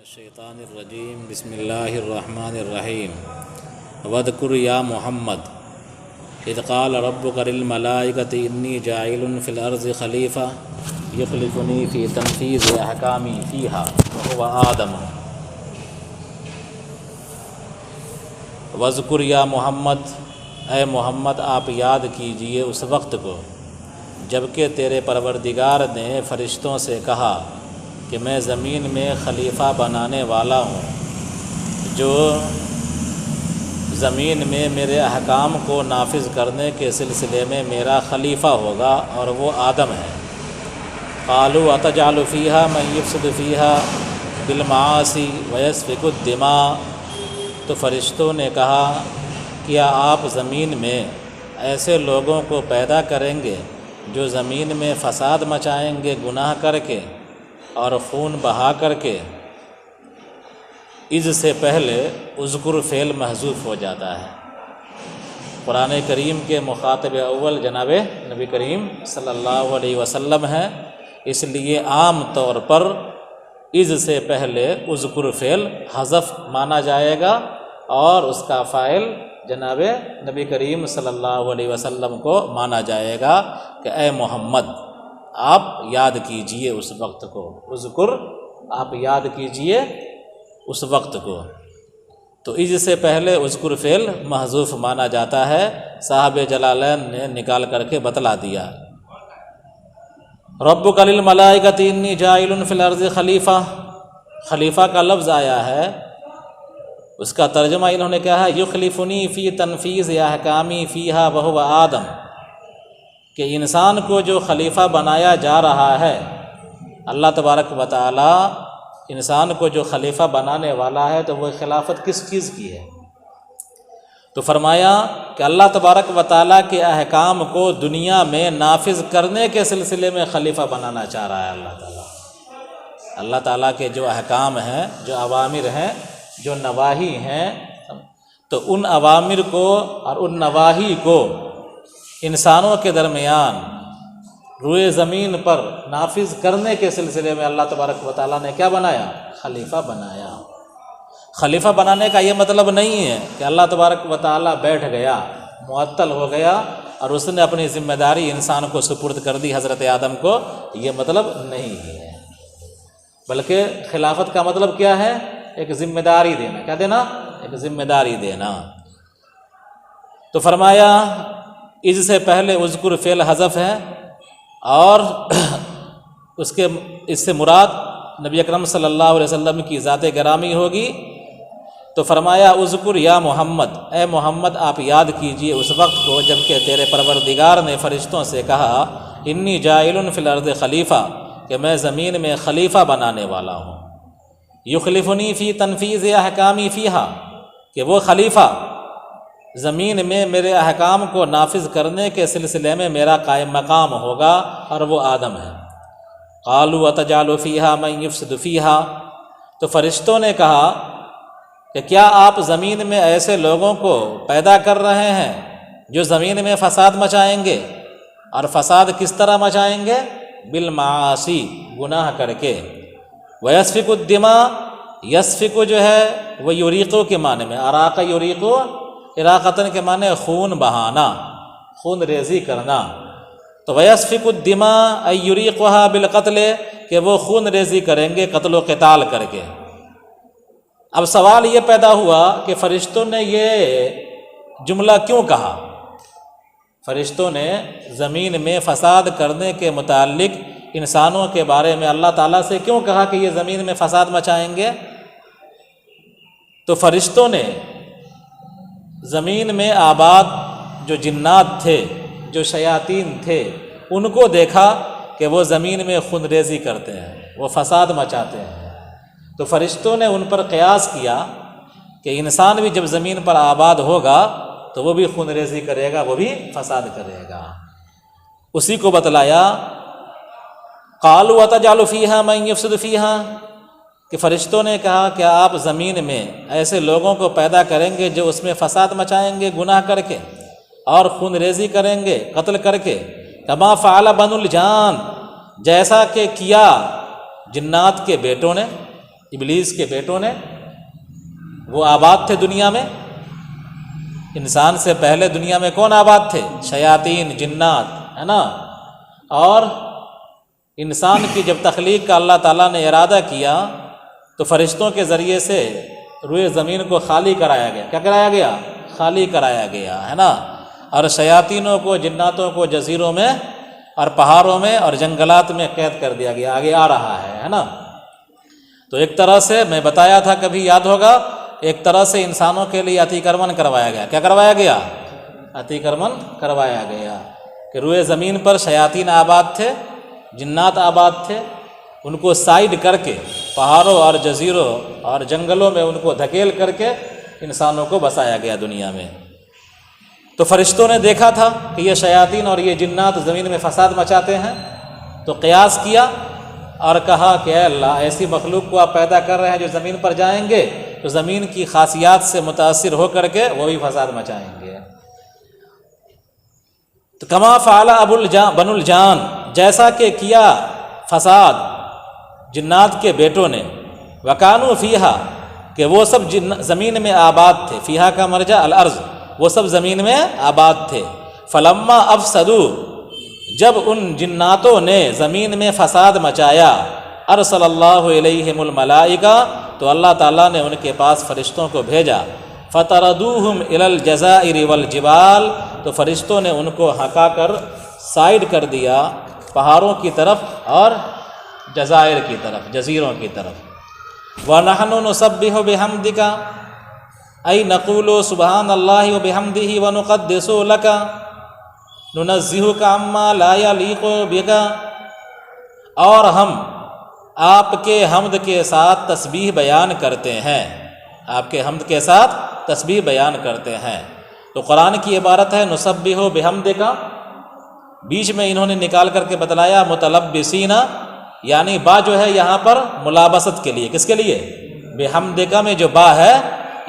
الشیطان الرجیم بسم اللہ الرحمن الرحیم وَاذْكُرْ یا محمد اذ قال ربک للملائکۃ انی جاعل فی الارض خلیفہ یخلفنی فی تنفیذ احکامی فیہا وہو آدم۔ وَاذْكُرْ یا محمد، اے محمد آپ یاد کیجئے اس وقت کو جب کہ تیرے پروردگار نے فرشتوں سے کہا کہ میں زمین میں خلیفہ بنانے والا ہوں جو زمین میں میرے احکام کو نافذ کرنے کے سلسلے میں میرا خلیفہ ہوگا، اور وہ آدم ہے۔ قالوا اتجعل فیہا من یفسد فیہا بالمعاصی ویسفک الدماء، تو فرشتوں نے کہا کیا آپ زمین میں ایسے لوگوں کو پیدا کریں گے جو زمین میں فساد مچائیں گے گناہ کر کے اور خون بہا کر کے۔ اذ سے پہلے اذکر فعل محذوف ہو جاتا ہے۔ قرآن کریم کے مخاطب اول جناب نبی کریم صلی اللہ علیہ وسلم ہے، اس لیے عام طور پر اذ سے پہلے اذکر فعل حذف مانا جائے گا اور اس کا فاعل جناب نبی کریم صلی اللہ علیہ وسلم کو مانا جائے گا کہ اے محمد آپ یاد کیجئے اس وقت کو۔ اذکر، آپ یاد کیجئے اس وقت کو۔ تو اس سے پہلے اذکر فعل محذوف مانا جاتا ہے، صاحب جلالین نے نکال کر کے بتلا دیا۔ ربک للملائکۃ انی جاعل فی الارض خلیفہ، خلیفہ کا لفظ آیا ہے، اس کا ترجمہ انہوں نے کہا ہے یخلفنی فی تنفیذ احکامی فیہا وہو آدم، کہ انسان کو جو خلیفہ بنایا جا رہا ہے، اللہ تبارک و تعالی انسان کو جو خلیفہ بنانے والا ہے تو وہ خلافت کس چیز کی ہے؟ تو فرمایا کہ اللہ تبارک و تعالی کے احکام کو دنیا میں نافذ کرنے کے سلسلے میں خلیفہ بنانا چاہ رہا ہے اللہ تعالیٰ۔ اللہ تعالیٰ کے جو احکام ہیں، جو اوامر ہیں، جو نواہی ہیں، تو ان اوامر کو اور ان نواہی کو انسانوں کے درمیان روئے زمین پر نافذ کرنے کے سلسلے میں اللہ تبارک و تعالیٰ نے کیا بنایا؟ خلیفہ بنایا۔ خلیفہ بنانے کا یہ مطلب نہیں ہے کہ اللہ تبارک و تعالیٰ بیٹھ گیا، معطل ہو گیا اور اس نے اپنی ذمہ داری انسان کو سپرد کر دی، حضرت آدم کو، یہ مطلب نہیں ہے۔ بلکہ خلافت کا مطلب کیا ہے؟ ایک ذمہ داری دینا۔ کیا دینا؟ ایک ذمہ داری دینا۔ تو فرمایا اس سے پہلے اذکر فعل حذف ہے، اور اس سے مراد نبی اکرم صلی اللہ علیہ وسلم کی ذات گرامی ہوگی۔ تو فرمایا اذکر یا محمد، اے محمد آپ یاد کیجئے اس وقت کو جب کہ تیرے پروردگار نے فرشتوں سے کہا انی جاعل فی الارض خلیفہ، کہ میں زمین میں خلیفہ بنانے والا ہوں، یخلفنی فی تنفیذ احکامی فیہا، کہ وہ خلیفہ زمین میں میرے احکام کو نافذ کرنے کے سلسلے میں میرا قائم مقام ہوگا، اور وہ آدم ہے۔ قالوا اتجعل فیہا من یفسد فیہا، تو فرشتوں نے کہا کہ کیا آپ زمین میں ایسے لوگوں کو پیدا کر رہے ہیں جو زمین میں فساد مچائیں گے، اور فساد کس طرح مچائیں گے؟ بالمعاصی، گناہ کر کے۔ ویسفک الدماء، یسفک جو ہے وہ یریقو کے معنی میں، اراق یریقو، اراقتن کے معنی خون بہانا، خون ریزی کرنا۔ تو ویسفک الدماء ای یریقھا بالقتل، کہ وہ خون ریزی کریں گے قتل و قتال کر کے۔ اب سوال یہ پیدا ہوا کہ فرشتوں نے یہ جملہ کیوں کہا؟ فرشتوں نے زمین میں فساد کرنے کے متعلق انسانوں کے بارے میں اللہ تعالیٰ سے کیوں کہا کہ یہ زمین میں فساد مچائیں گے؟ تو فرشتوں نے زمین میں آباد جو جنات تھے، جو شیاطین تھے، ان کو دیکھا کہ وہ زمین میں خون ریزی کرتے ہیں، وہ فساد مچاتے ہیں۔ تو فرشتوں نے ان پر قیاس کیا کہ انسان بھی جب زمین پر آباد ہوگا تو وہ بھی خون ریزی کرے گا، وہ بھی فساد کرے گا۔ اسی کو بتلایا قالوا اتجعل فیہا من یفسد فیہا، کہ فرشتوں نے کہا کہ آپ زمین میں ایسے لوگوں کو پیدا کریں گے جو اس میں فساد مچائیں گے گناہ کر کے اور خون ریزی کریں گے قتل کر کے، کما فعل بنو الجان، جیسا کہ کیا جنات کے بیٹوں نے، ابلیس کے بیٹوں نے، وہ آباد تھے دنیا میں۔ انسان سے پہلے دنیا میں کون آباد تھے؟ شیاطین، جنات، ہے نا۔ اور انسان کی جب تخلیق کا اللہ تعالیٰ نے ارادہ کیا تو فرشتوں کے ذریعے سے روئے زمین کو خالی کرایا گیا۔ کیا کرایا گیا؟ خالی کرایا گیا، ہے نا۔ اور شیاطینوں کو، جناتوں کو جزیروں میں اور پہاڑوں میں اور جنگلات میں قید کر دیا گیا۔ آگے آ رہا ہے نا۔ تو ایک طرح سے میں بتایا تھا، کبھی یاد ہوگا، ایک طرح سے انسانوں کے لیے اتی کرمن کروایا گیا۔ کیا کروایا گیا؟ اتی کرمن کروایا گیا کہ روئے زمین پر شیاطین آباد تھے، جنات آباد تھے، ان کو سائیڈ کر کے پہاڑوں اور جزیروں اور جنگلوں میں ان کو دھکیل کر کے انسانوں کو بسایا گیا دنیا میں۔ تو فرشتوں نے دیکھا تھا کہ یہ شیاطین اور یہ جنات زمین میں فساد مچاتے ہیں، تو قیاس کیا اور کہا کہ اے اللہ، ایسی مخلوق کو آپ پیدا کر رہے ہیں جو زمین پر جائیں گے تو زمین کی خاصیات سے متاثر ہو کر کے وہ بھی فساد مچائیں گے۔ تو کما فعل بن الجان، جیسا کہ کیا فساد جنات کے بیٹوں نے، وکانو فیہا، کہ وہ سب زمین میں آباد تھے، فیہا کا مرجع الارض، وہ سب زمین میں آباد تھے۔ فلما افسدوا، جب ان جناتوں نے زمین میں فساد مچایا، ارسل اللہ علیہم الملائکہ، تو اللہ تعالیٰ نے ان کے پاس فرشتوں کو بھیجا۔ فطردوہم الی الجزائر والجبال، تو فرشتوں نے ان کو ہکا کر سائیڈ کر دیا پہاڑوں کی طرف اور جزائر کی طرف، جزیروں کی طرف۔ وَنَحْنُ نُسَبِّحُ بِحَمْدِكَ، ای نقول سبحان اللہ وبحمدہ ونقدس لک ننزہک عما لا یلیق بک، اور ہم آپ کے حمد کے ساتھ تسبیح بیان کرتے ہیں، آپ کے حمد کے ساتھ تسبیح بیان کرتے ہیں۔ تو قرآن کی عبارت ہے نسبح بحمدک، بیچ میں انہوں نے نکال کر کے بتلایا متلبسین، یعنی با جو ہے یہاں پر ملابست کے لیے، کس کے لیے؟ بحمدک میں جو با ہے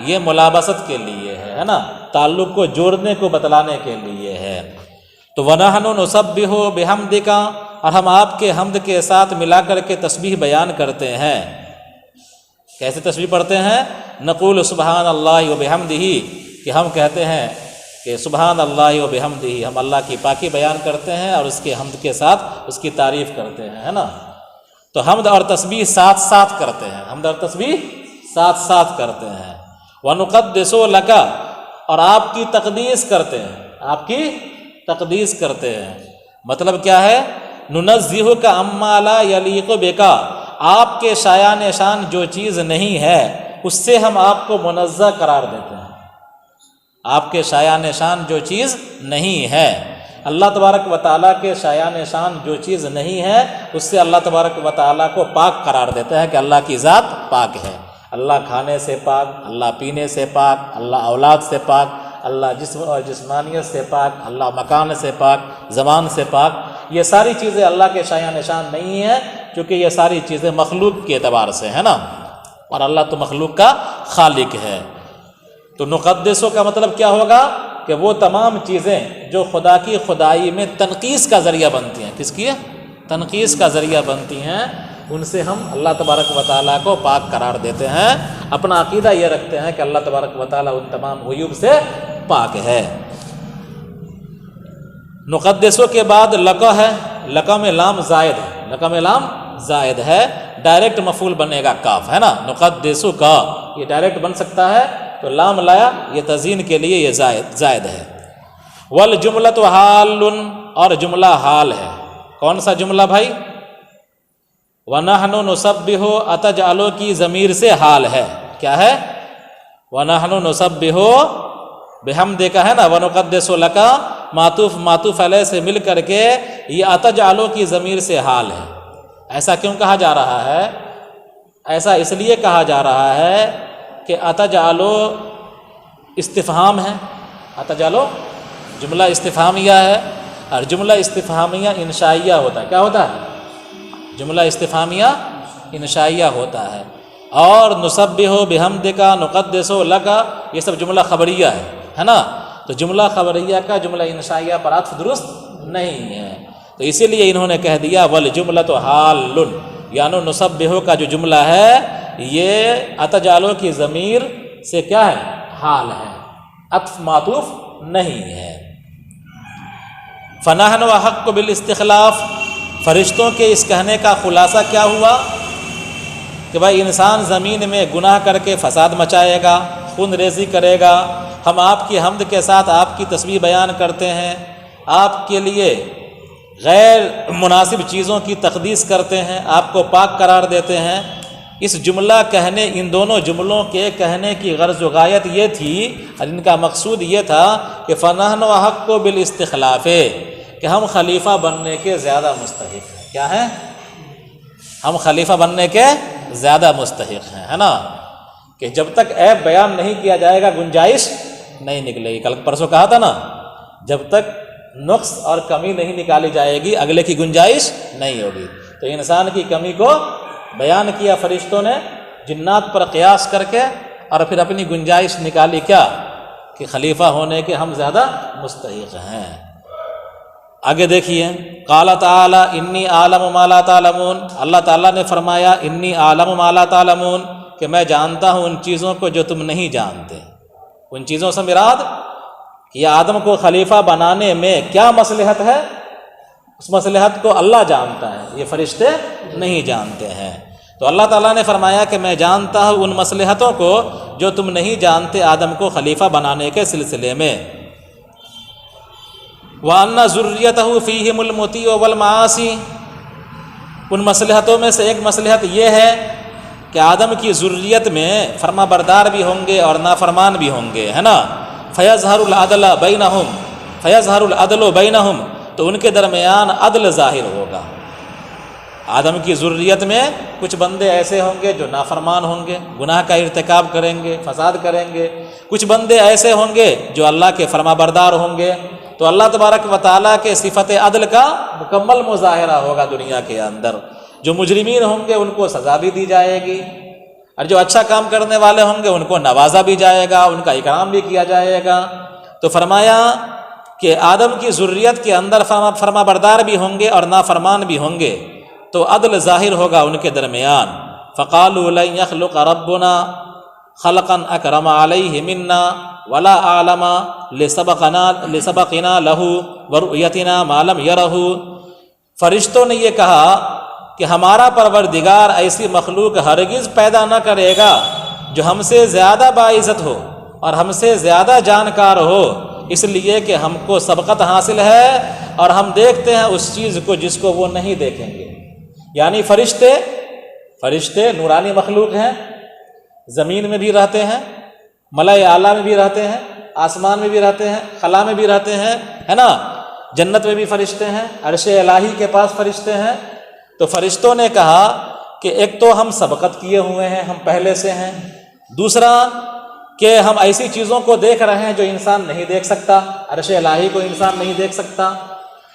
یہ ملابست کے لیے ہے نا، تعلق کو جوڑنے کو بتلانے کے لیے ہے۔ تو وَنَحْنُ نُسَبِّحُ بِحَمْدِكَ، اور ہم آپ کے حمد کے ساتھ ملا کر کے تسبیح بیان کرتے ہیں۔ کیسے تسبیح پڑھتے ہیں؟ نقول سبحان اللہ وبحمدہ، کہ ہم کہتے ہیں کہ سبحان اللہ وبحمدہ، ہم اللہ کی پاکی بیان کرتے ہیں اور اس کے حمد کے ساتھ اس کی تعریف کرتے ہیں، ہے نا۔ تو حمد اور تسبیح ساتھ ساتھ کرتے ہیں، حمد اور تسبیح ساتھ ساتھ کرتے ہیں۔ وَنُقَدِّسُ لَكَ، اور آپ کی تقدیس کرتے ہیں، آپ کی تقدیس کرتے ہیں۔ مطلب کیا ہے؟ نُنَزِّہُكَ عَمَّا لَا يَلِيقُ بِكَ، آپ کے شایان شان جو چیز نہیں ہے اس سے ہم آپ کو منزہ قرار دیتے ہیں۔ آپ کے شایان شان جو چیز نہیں ہے، اللہ تبارک و تعالیٰ کے شایان شان جو چیز نہیں ہے اس سے اللہ تبارک و تعالیٰ کو پاک قرار دیتا ہے کہ اللہ کی ذات پاک ہے۔ اللہ کھانے سے پاک، اللہ پینے سے پاک، اللہ اولاد سے پاک، اللہ جسم اور جسمانیت سے پاک، اللہ مکان سے پاک، زبان سے پاک۔ یہ ساری چیزیں اللہ کے شایان شان نہیں ہیں، چونکہ یہ ساری چیزیں مخلوق کے اعتبار سے ہے نا، اور اللہ تو مخلوق کا خالق ہے۔ تو نقدسو کا مطلب کیا ہوگا کہ وہ تمام چیزیں جو خدا کی خدائی میں تنقیص کا ذریعہ بنتی ہیں، کس کی؟ تنقیص کا ذریعہ بنتی ہیں، ان سے ہم اللہ تبارک و تعالیٰ کو پاک قرار دیتے ہیں۔ اپنا عقیدہ یہ رکھتے ہیں کہ اللہ تبارک و تعالیٰ ان تمام عیوب سے پاک ہے۔ نقدسو کے بعد لقا ہے، لقا میں لام زائد ہے، لقا میں لام زائد ہے، ڈائریکٹ مفعول بنے گا کاف، ہے نا۔ نقدسو کا یہ ڈائریکٹ بن سکتا ہے، تو لام لایا یہ تزیین کے لیے، یہ زائد ہے۔ والجملۃ حال، اور جملہ حال ہے۔ کون سا جملہ بھائی؟ وَنَحْنُ نُسَبِّحُ، أَتَجْعَلُ کی ضمیر سے حال ہے، کیا ہے؟ وَنَحْنُ نُسَبِّحُ بِحَمْدِكَ ہے نا، وَنُقَدِّسُ لَكَ معطوف علیہ سے مل کر کے یہ أَتَجْعَلُ کی ضمیر سے حال ہے۔ ایسا کیوں کہا جا رہا ہے؟ ایسا اس لیے کہا جا رہا ہے کہ أَتَجْعَلُ استفہام ہے، أَتَجْعَلُ جملہ استفہامیہ ہے، اور جملہ استفہامیہ انشائیہ ہوتا ہے۔ کیا ہوتا ہے؟ جملہ استفہامیہ انشائیہ ہوتا ہے۔ اور نسبح بحمدک، نقدس لک، یہ سب جملہ خبریہ ہے نا۔ تو جملہ خبریہ کا جملہ انشائیہ پر عطف درست نہیں ہے، تو اسی لیے انہوں نے کہہ دیا والجملۃ حال، یعنی نسبح کا جو جملہ ہے یہ اتجالو کی ضمیر سے کیا ہے؟ حال ہے، عطف معطوف نہیں ہے۔ فنحن وحق بالاستخلاف، فرشتوں کے اس کہنے کا خلاصہ کیا ہوا کہ بھائی انسان زمین میں گناہ کر کے فساد مچائے گا، خون ریزی کرے گا، ہم آپ کی حمد کے ساتھ آپ کی تسبیح بیان کرتے ہیں، آپ کے لیے غیر مناسب چیزوں کی تقدیس کرتے ہیں، آپ کو پاک قرار دیتے ہیں۔ اس جملہ کہنے، ان دونوں جملوں کے کہنے کی غرض و غایت یہ تھی اور ان کا مقصود یہ تھا کہ فنحن وحق بالاستخلاف، کہ ہم خلیفہ بننے کے زیادہ مستحق ہیں۔ کیا ہیں؟ ہم خلیفہ بننے کے زیادہ مستحق ہیں، ہے نا؟ کہ جب تک عیب بیان نہیں کیا جائے گا گنجائش نہیں نکلے گی۔ کل پرسوں کہا تھا نا، جب تک نقص اور کمی نہیں نکالی جائے گی اگلے کی گنجائش نہیں ہوگی۔ تو انسان کی کمی کو بیان کیا فرشتوں نے جنات پر قیاس کر کے، اور پھر اپنی گنجائش نکالی کیا؟ کہ خلیفہ ہونے کے ہم زیادہ مستحق ہیں۔ آگے دیکھیے، قال تعالی انی اعلم ما لا تعلمون، اللہ تعالیٰ نے فرمایا انی اعلم ما لا تعلمون، کہ میں جانتا ہوں ان چیزوں کو جو تم نہیں جانتے۔ ان چیزوں سے مراد یہ آدم کو خلیفہ بنانے میں کیا مصلحت ہے، اس مصلحت کو اللہ جانتا ہے، یہ فرشتے نہیں جانتے ہیں۔ تو اللہ تعالیٰ نے فرمایا کہ میں جانتا ہوں ان مصلحتوں کو جو تم نہیں جانتے آدم کو خلیفہ بنانے کے سلسلے میں۔ وَأَنَّ ذُرِّيَّتَهُ فِيهِمُ الْمُطِيعُ وَالْمَعَاصِي، ان مصلحتوں میں سے ایک مصلحت یہ ہے کہ آدم کی ذریت میں فرما بردار بھی ہوں گے اور نافرمان بھی ہوں گے، ہے نا؟ فَيَظْهَرُ الْعَدْلَ بَيْنَهُمْ، فَيَظْهَرُ الْعَدْلُ بَيْنَهُمْ، تو ان کے درمیان عدل ظاہر ہوگا۔ آدم کی ذریت میں کچھ بندے ایسے ہوں گے جو نافرمان ہوں گے، گناہ کا ارتکاب کریں گے، فساد کریں گے، کچھ بندے ایسے ہوں گے جو اللہ کے فرما بردار ہوں گے۔ تو اللہ تبارک و تعالیٰ کے صفت عدل کا مکمل مظاہرہ ہوگا دنیا کے اندر۔ جو مجرمین ہوں گے ان کو سزا بھی دی جائے گی، اور جو اچھا کام کرنے والے ہوں گے ان کو نوازا بھی جائے گا، ان کا اکرام بھی کیا جائے گا۔ تو فرمایا کہ آدم کی ذریت کے اندر فرما بردار بھی ہوں گے اور نافرمان بھی ہوں گے، تو عدل ظاہر ہوگا ان کے درمیان۔ فقالوا لن يخلق ربنا خلقا اکرم علیہ منا ولا اعلم لسبقنا له ورؤیتنا ما لم یرہ، فرشتوں نے یہ کہا کہ ہمارا پروردگار ایسی مخلوق ہرگز پیدا نہ کرے گا جو ہم سے زیادہ باعزت ہو اور ہم سے زیادہ جانکار ہو، اس لیے کہ ہم کو سبقت حاصل ہے اور ہم دیکھتے ہیں اس چیز کو جس کو وہ نہیں دیکھیں گے۔ یعنی فرشتے نورانی مخلوق ہیں، زمین میں بھی رہتے ہیں، ملائے اعلیٰ میں بھی رہتے ہیں، آسمان میں بھی رہتے ہیں، خلا میں بھی رہتے ہیں، ہے نا؟ جنت میں بھی فرشتے ہیں، عرش الہی کے پاس فرشتے ہیں۔ تو فرشتوں نے کہا کہ ایک تو ہم سبقت کیے ہوئے ہیں، ہم پہلے سے ہیں، دوسرا کہ ہم ایسی چیزوں کو دیکھ رہے ہیں جو انسان نہیں دیکھ سکتا، عرش الہی کو انسان نہیں دیکھ سکتا،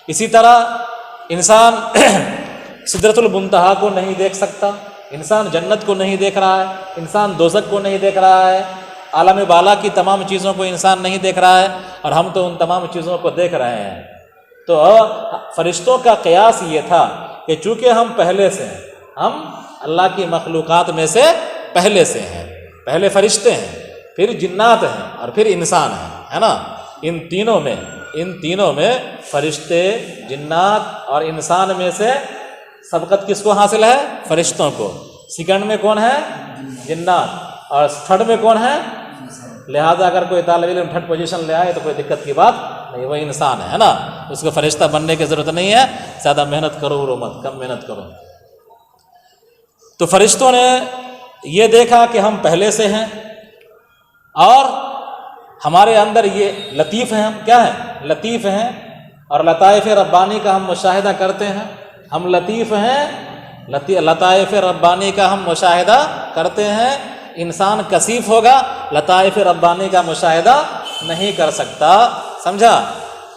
اسی طرح انسان سدرۃ المنتہا کو نہیں دیکھ سکتا، انسان جنت کو نہیں دیکھ رہا ہے، انسان دوزخ کو نہیں دیکھ رہا ہے، عالم بالا کی تمام چیزوں کو انسان نہیں دیکھ رہا ہے، اور ہم تو ان تمام چیزوں کو دیکھ رہے ہیں۔ تو فرشتوں کا قیاس یہ تھا کہ چونکہ ہم پہلے سے ہیں، ہم اللہ کی مخلوقات میں سے پہلے سے ہیں، پہلے فرشتے ہیں، پھر جنات ہیں اور پھر انسان ہیں، ہے نا؟ ان تینوں میں فرشتے، جنات اور انسان میں سے سبقت کس کو حاصل ہے؟ فرشتوں کو۔ سیکنڈ میں کون ہے؟ جنات، اور تھرڈ میں کون ہے؟ لہذا اگر کوئی طالب علم تھرڈ پوزیشن لے آئے تو کوئی دقت کی بات نہیں، وہ انسان ہے نا، اس کو فرشتہ بننے کی ضرورت نہیں ہے، زیادہ محنت کرو رو مت، کم محنت کرو۔ تو فرشتوں نے یہ دیکھا کہ ہم پہلے سے ہیں اور ہمارے اندر یہ لطیف ہیں، ہم کیا ہیں؟ لطیف ہیں، اور لطائف ربانی کا ہم مشاہدہ کرتے ہیں، ہم لطیف ہیں، لطائف ربانی کا ہم مشاہدہ کرتے ہیں۔ انسان کثیف ہوگا، لطائف ربانی کا مشاہدہ نہیں کر سکتا، سمجھا؟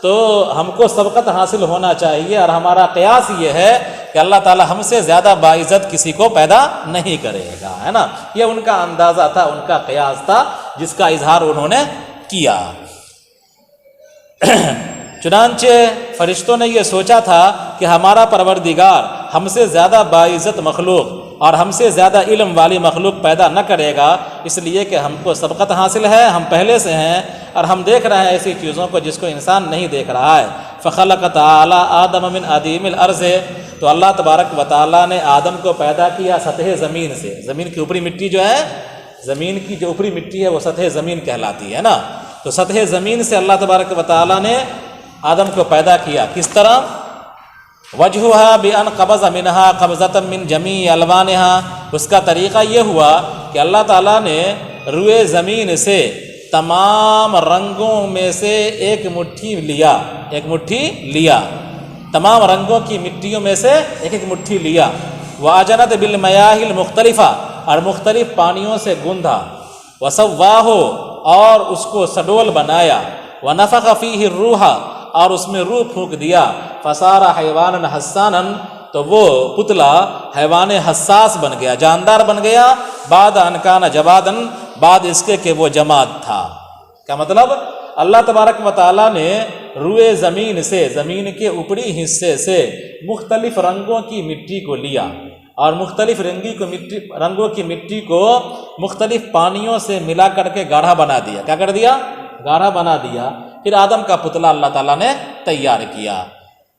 تو ہم کو سبقت حاصل ہونا چاہیے، اور ہمارا قیاس یہ ہے کہ اللہ تعالی ہم سے زیادہ باعزت کسی کو پیدا نہیں کرے گا، ہے نا؟ یہ ان کا اندازہ تھا، ان کا قیاس تھا، جس کا اظہار انہوں نے کیا۔ چنانچہ فرشتوں نے یہ سوچا تھا کہ ہمارا پروردگار ہم سے زیادہ باعزت مخلوق اور ہم سے زیادہ علم والی مخلوق پیدا نہ کرے گا، اس لیے کہ ہم کو سبقت حاصل ہے، ہم پہلے سے ہیں اور ہم دیکھ رہے ہیں ایسی چیزوں کو جس کو انسان نہیں دیکھ رہا ہے۔ فخلق تعالی آدم من عدیم الارض، تو اللہ تبارک و تعالیٰ نے آدم کو پیدا کیا سطح زمین سے۔ زمین کی اوپری مٹی جو ہے، زمین کی جو اوپری مٹی ہے وہ سطح زمین کہلاتی ہے نا، تو سطح زمین سے اللہ تبارک و تعالیٰ نے آدم کو پیدا کیا۔ کس طرح؟ وجہھا بان قبض منہا قبضۃ من جمیع الوانہا، اس کا طریقہ یہ ہوا کہ اللہ تعالیٰ نے روئے زمین سے تمام رنگوں میں سے ایک مٹھی لیا، تمام رنگوں کی مٹیوں میں سے ایک ایک مٹھی لیا۔ وَأَجَنَتْ بِالْمَيَاهِ الْمُخْتَلِفَةِ، اور مختلف پانیوں سے گوندھا۔ وَسَوَّاهُ، اور اس کو سڈول بنایا۔ وَنَفَخَ فِيهِ الرُّوحَ، اور اس میں روح پھونک دیا۔ فَصَارَ حَيْوَانًا حَسَّانًا، تو وہ پتلا حیوان حساس بن گیا، جاندار بن گیا۔ بعد ان کان جوادًا، بعد اس کے کہ وہ جماد تھا۔ کیا مطلب؟ اللہ تبارک و تعالیٰ نے روئے زمین سے، زمین کے اوپری حصے سے مختلف رنگوں کی مٹی کو لیا اور مختلف رنگوں کی مٹی کو مختلف پانیوں سے ملا کر کے گاڑھا بنا دیا۔ کیا کر دیا؟ گاڑھا بنا دیا۔ پھر آدم کا پتلا اللہ تعالیٰ نے تیار کیا۔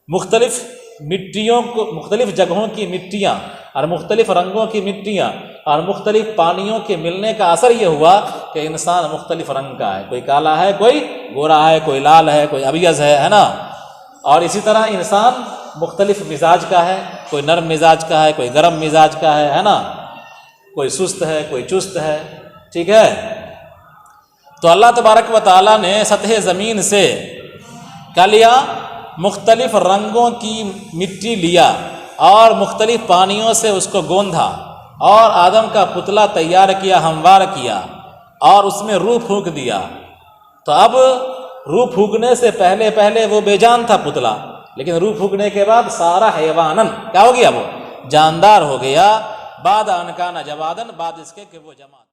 مختلف مٹیوں کو، مختلف جگہوں کی مٹیاں اور مختلف رنگوں کی مٹیاں اور مختلف پانیوں کے ملنے کا اثر یہ ہوا کہ انسان مختلف رنگ کا ہے، کوئی کالا ہے، کوئی گورا ہے، کوئی لال ہے، کوئی ابیض ہے نا۔ اور اسی طرح انسان مختلف مزاج کا ہے، کوئی نرم مزاج کا ہے، کوئی گرم مزاج کا ہے نا، کوئی سست ہے، کوئی چست ہے، ٹھیک ہے۔ تو اللہ تبارک و تعالیٰ نے سطح زمین سے کیا لیا؟ مختلف رنگوں کی مٹی لیا اور مختلف پانیوں سے اس کو گوندھا اور آدم کا پتلا تیار کیا، ہموار کیا اور اس میں روح پھونک دیا۔ تو اب روح پھونکنے سے پہلے وہ بے جان تھا پتلا، لیکن روح پھونکنے کے بعد سارا حیوانن کیا ہو گیا؟ وہ جاندار ہو گیا۔ بعد ان کان جوادن، بعد اس کے کہ وہ جماد۔